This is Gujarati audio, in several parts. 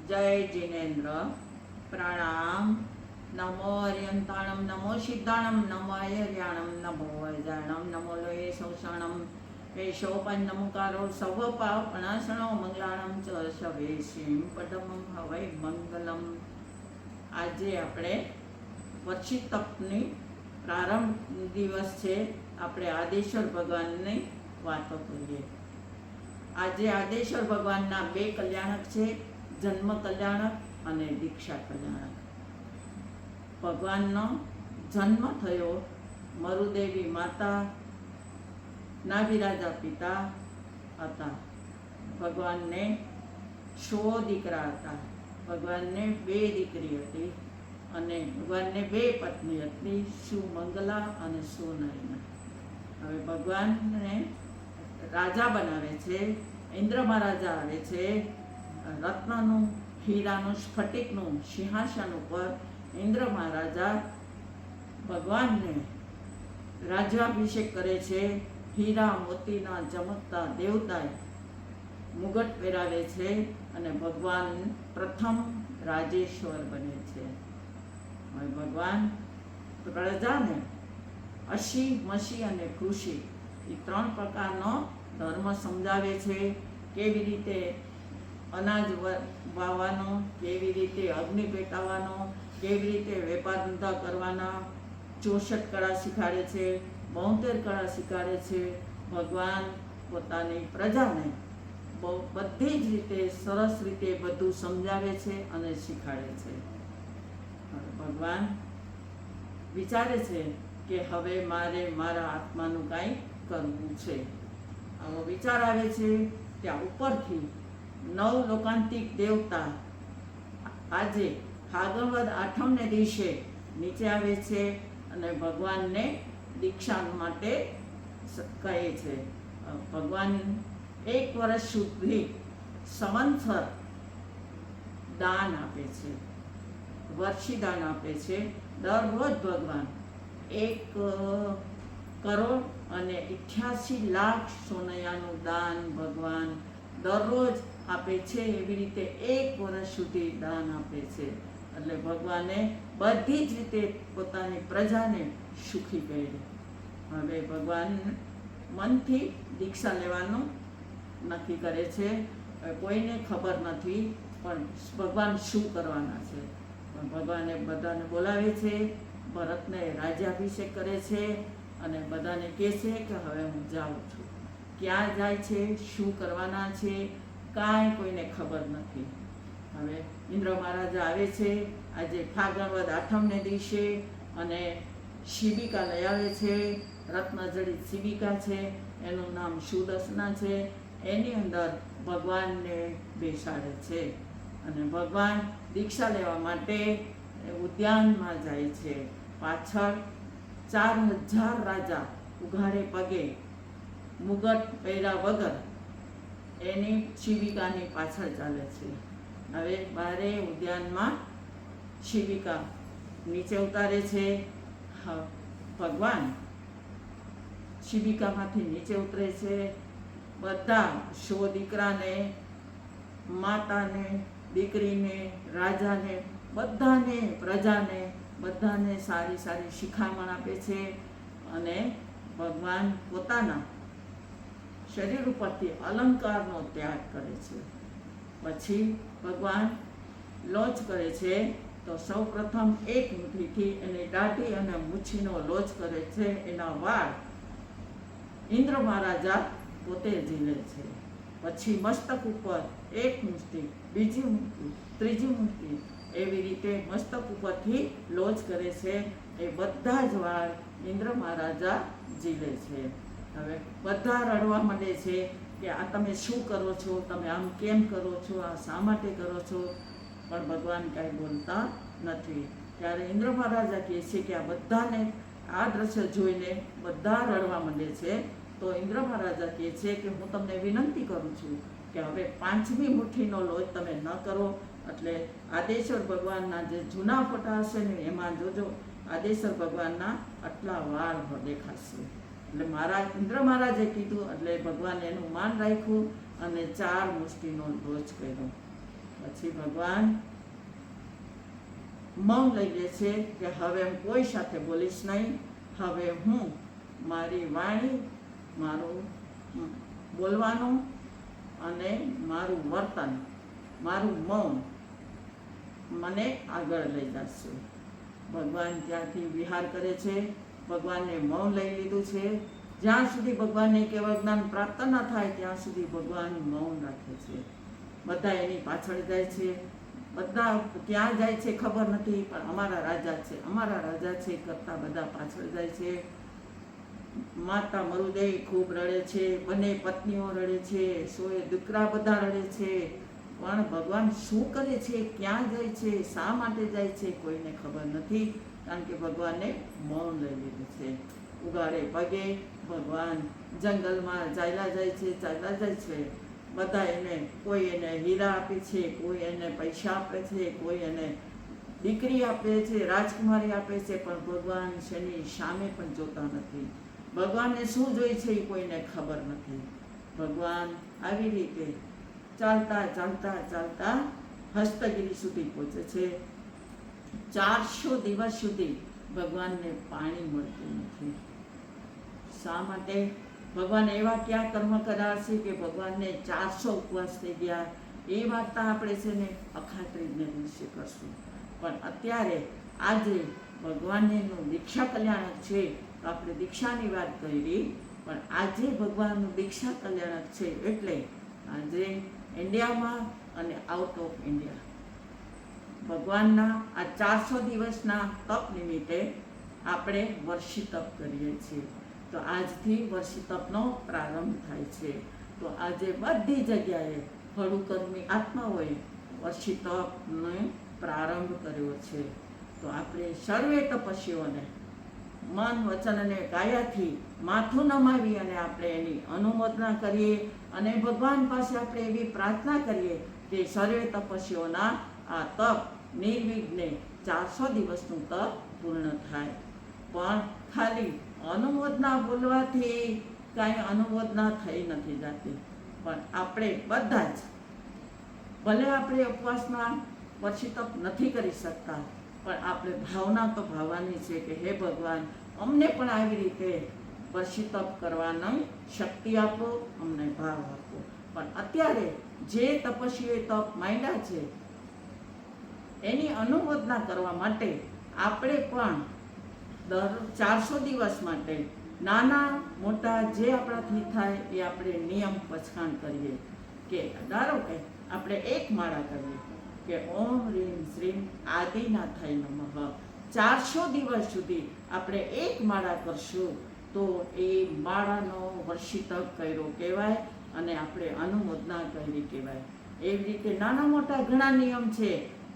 जय जिनेन्द्र प्रणाम। नमो अर्यंताणम नमो सिद्धाणम नमो आयर्याणम नमो वैजाणम नमो लोये शोषणम एशोपन नमकारो सव पापणासणो मंगलाणम च शवेशीम पदमं हवै मंगलम। આજે આપણે વર્ષિત તપની પ્રારંભ દિવસ છે। આપણે આદેશ્વર ભગવાનની વાતો કરીએ। આજે આદેશ્વર ભગવાનના બે કલ્યાણક છે, જન્મ કલ્યાણક અને દીક્ષા કલ્યાણક। ભગવાનનો જન્મ થયો મરુદેવી માતા નાભિરાજા પિતા હતા। ભગવાનને 100 દીકરા હતા। ભગવાનને 2 દીકરી હતી અને ભગવાનને 2 પત્ની હતી, સુમંગલા અને સુનયના। હવે ભગવાનને રાજા બનાવે છે। ઇન્દ્ર મહારાજા આવે છે, રત્નનું હીરાનું સ્ફટિકનું સિંહાસન ઉપર ઇન્દ્ર મહારાજા ભગવાનને રાજ્યાભિષેક કરે છે। હીરા મોતીના ચમકતા દેવતાએ મુગટ પહેરાવે છે અને ભગવાન પ્રથમ રાજેશ્વર બને છે। હવે ભગવાન પ્રજાને અશી મસી અને કૃષિ એ 3 પ્રકારનો ધર્મ સમજાવે છે। કેવી રીતે અનાજ વાવવાનો, કેવી રીતે અગ્નિ પેટાવવાનો, કેવી રીતે વેપાર ધંધા કરવાના, 64 કળા શીખવાડે છે, 72 કળા શીખવાડે છે। ભગવાન પોતાની પ્રજાને બધી જ રીતે સરસ રીતે બધું સમજાવે છે અને શીખવાડે છે। ભગવાન વિચારે છે કે હવે મારે મારા આત્માનું કાંઈ કરવું છે। આવો વિચાર આવે છે ત્યાં ઉપરથી 9 લોકાંતિક દેવતા આજે ફાગણ આઠમને દિવસે નીચે આવે છે અને ભગવાનને દીક્ષા માટે કહે છે। ભગવાન 1 વર્ષ સુધી સંવત્સર દાન આપે છે, વર્ષી દાન આપે છે। દરરોજ ભગવાન 1 કરોડ અને 88 લાખ સોનૈયાનું દાન ભગવાન દરરોજ આપે છે। એવી રીતે 1 વર્ષ સુધી દાન આપે છે। એટલે ભગવાને બધી જ રીતે પોતાની પ્રજાને સુખી કરી। હવે ભગવાન મનથી દીક્ષા લેવાનું નક્કી કરે છે। કોઈને ખબર નથી પણ ભગવાન શું કરવાના છે। પણ ભગવાને બધાને બોલાવે છે, ભરતને રાજ્યાભિષેક કરે છે અને બધાને કહે છે કે હવે હું જાઉં છું। ક્યાં જાય છે, શું કરવાના છે, કાંઈ કોઈને ખબર નથી। હવે ઇન્દ્ર મહારાજા આવે છે આજે ફાગણ વદ આઠમને દિવસે અને શિબિકા લઈ આવે છે। રત્નજડિત શિબિકા છે, એનું નામ સુદર્શના છે। એની અંદર ભગવાનને બેસાડે છે અને ભગવાન દીક્ષા લેવા માટે ઉદ્યાનમાં જાય છે। પાછળ 4000 રાજા ઉઘાડે પગે મુગટ પહેર્યા વગર એની શિબિકાની પાછળ ચાલે છે। હવે બારે ઉદ્યાનમાં શિબિકા નીચે ઉતારે છે। ભગવાન શિબિકામાંથી નીચે ઉતરે છે। બધા 100 દીકરાને, માતાને, દીકરીને, રાજાને, બધાને, પ્રજાને બધાને સારી સારી શિખામણ આપે છે અને ભગવાન પોતાના શરીર ઉપરથી અલંકારનો ત્યાગ કરે છે। પછી ભગવાન લોચ કરે છે તો સૌ પ્રથમ 1 મુઠ્ઠીથી એની દાઢી અને મૂછીનો લોચ કરે છે। એના વાળ ઇન્દ્ર મહારાજા પોતે ઝીલે છે। પછી મસ્તક ઉપર 1 મુઠ્ઠી, બીજી મુઠ્ઠી, ત્રીજી મુઠ્ઠી, એવી રીતે મસ્તક ઉપરથી લોચ કરે છે। એ બધા જ વાળ ઇન્દ્ર મહારાજા ઝીલે છે। હવે બધા રડવા માંડે છે કે આ તમે શું કરો છો, તમે આમ કેમ કરો છો, આ શા માટે કરો છો? પણ ભગવાન કાંઈ બોલતા નથી। ત્યારે ઇન્દ્ર મહારાજા કહે છે કે આ બધાને આ દ્રશ્ય જોઈને બધા રડવા માંડે છે। તો ઇન્દ્ર મહારાજા કહે છે કે હું તમને વિનંતી કરું છું કે હવે 5મી મુઠ્ઠીનો લોચ તમે ન કરો। એટલે આદેશ્વર ભગવાનના જે જૂના ફોટા હશે ને એમાં જોજો આદેશ્વર ભગવાનના આટલા વાળ દેખાશે। એટલે ઇન્દ્ર મહારાજે કીધું એટલે ભગવાને એનું માન રાખ્યું અને 4 મુઠ્ઠીનો લોચ કર્યો। પછી ભગવાન મૌન લઈ લે છે કે હવે હું કોઈ સાથે બોલીશ નહીં. હવે હું મારી વાણી, મારું બોલવાનું અને મારું વર્તન, મારું મૌન મને આગળ લઈ જશે. ભગવાન ત્યાંથી વિહાર કરે છે. ભગવાનને મૌન લઈ લીધું છે. જ્યાં સુધી ભગવાનને કેવળ જ્ઞાન પ્રાપ્ત ન થાય ત્યાં સુધી ભગવાન મૌન રાખે છે. બધા એની પાછળ જાય છે. બધા ક્યાં જાય છે ખબર નથી, પણ અમારા રાજા છે, અમારા રાજા છે કરતા બધા પાછળ જાય છે. માતા મરુદેય ખૂબ રડે છે, બંને પત્નીઓ રડે છે, સોએ દીકરા બધા રડે છે. પણ ભગવાન શું કરે છે, ક્યાં જાય છે, શા માટે જાય છે, કોઈને ખબર નથી, કારણ કે ભગવાનને મૌન લઈ લીધું છે. ઉગાડે પગે ભગવાન જંગલમાં ચાલ્યા જાય છે, ચાલ્યા જાય છે. બધા એને, કોઈ એને હીરા આપે છે, કોઈ એને પૈસા આપે છે, કોઈ એને દીકરી આપે છે, રાજકુમારી આપે છે, પણ ભગવાન શેની સામે પણ જોતા નથી. ભગવાનને શું જોઈએ છે એ કોઈને ખબર નથી. ભગવાન આવી રીતે ચાલતા ચાલતા ચાલતા હસ્તગીરી સુધી પહોંચે છે. 400 દિવસ સુધી ભગવાનને પાણી મળતું નથી. શા માટે? ભગવાન એવા ક્યાં કર્મ કર્યા છે કે ભગવાનને 400 ઉપવાસ થઈ ગયા. એ વાર્તા આપણે છે ને અખાત્રીજને દિવસે કરશું. પણ અત્યારે આજે ભગવાનનું દીક્ષા કલ્યાણક છે, તો આપણે દીક્ષાની વાત કરી, પણ આજે ભગવાનનું દીક્ષા કલ્યાણક છે, એટલે આજે ઇન્ડિયામાં અને આઉટ ઓફ ઇન્ડિયા ભગવાનના આ 400 દિવસના તપ નિમિત્તે આપણે વર્ષી તપ કરીએ છીએ. તો આજથી વર્ષી તપનો પ્રારંભ થાય છે. તો આજે બધી જગ્યાએ હળુકર્મી આત્માઓએ વર્ષી તપનો પ્રારંભ કર્યો છે. તો આપણે સર્વે તપસ્વીઓને મન, વચન અને કાયાથી માથું નમાવી અને આપણે એની અનુમોદના કરીએ અને ભગવાન પાસે આપણે એવી પ્રાર્થના કરીએ કે સર્વે તપસ્વીઓના આ તપ નિર્વિઘ્ને 400 દિવસનું તપ પૂર્ણ થાય. પણ ખાલી અનુમોદના બોલવાથી કાંઈ અનુમોદના થઈ નથી જતી. પણ આપણે બધા જ, ભલે આપણે ઉપવાસમાં વર્ષી તપ નથી કરી શકતા, પણ આપણે ભાવના તો ભાવવાની છે કે હે ભગવાન, અમને પણ આવી રીતે વર્ષી તપ કરવાની શક્તિ આપો, અમને ભાવ આપો. પણ અત્યારે જે તપસ્વીઓએ તપ માંડ્યા છે એની અનુમોદના કરવા માટે આપણે પણ દર 400 દિવસ માટે નાના મોટા જે આપણાથી થાય એ આપણે નિયમ પછાણ કરીએ. કે ધારો કે આપણે એક માળા કરીએ કે ઓમ રીમ શ્રીમ આદિનાથાય નમઃ. 400 દિવસ સુધી આપણે એક માળા કરશું તો એ માળાનો વર્ષી તપ કર્યો કહેવાય અને આપણે અનુમોદના કરી કહેવાય. એવી રીતે નાના મોટા ઘણા નિયમ છે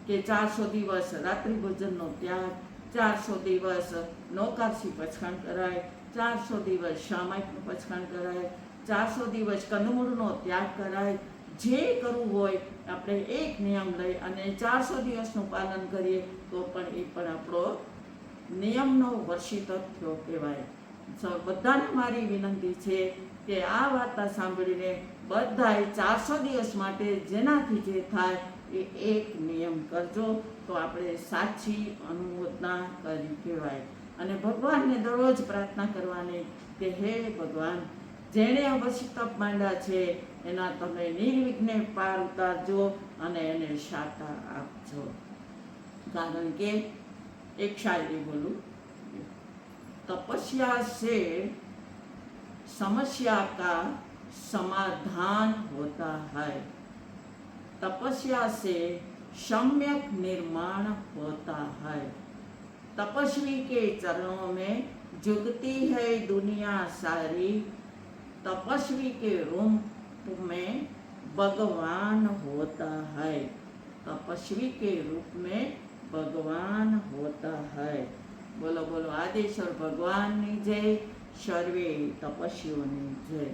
કે 400 દિવસ રાત્રિ ભોજનનો ત્યાગ, 400 દિવસ નોકારસી પછાણ કરાય, 400 દિવસ સામાયિકનું પછાણ કરાય, 400 દિવસ કંદમૂળનો ત્યાગ કરાય. જે કરવું હોય આપણે એક નિયમ લઈ અને 400 દિવસનું પાલન કરીએ તો પણ એ પણ આપણો નિયમનો વર્ષી તપ થયો કહેવાય. બધાને મારી વિનંતી છે કે આ વાર્તા સાંભળીને બધાએ 400 દિવસ માટે જેનાથી જે થાય એ એક નિયમ કરજો, તો આપણે સાચી અનુમોદના કરી કહેવાય. અને ભગવાનને દરરોજ પ્રાર્થના કરવાની કે હે ભગવાન, જેણે આ વર્ષી તપ માંડ્યા છે એના તમે નિર્વિઘ્ને પાર ઉતારજો અને એને શાતા આપજો. કારણ કે એક શાયરી બોલું, तपस्या से समस्या का समाधान होता है, तपस्या से सम्यक निर्माण होता है, तपस्वी के चरणों में झुकती है दुनिया सारी, तपस्वी के रूप में भगवान होता है, तपस्वी के रूप में भगवान होता है. बोलो बोलो आदेश्वर भगवान ની જય, સર્વે તપસ્વીઓની જય.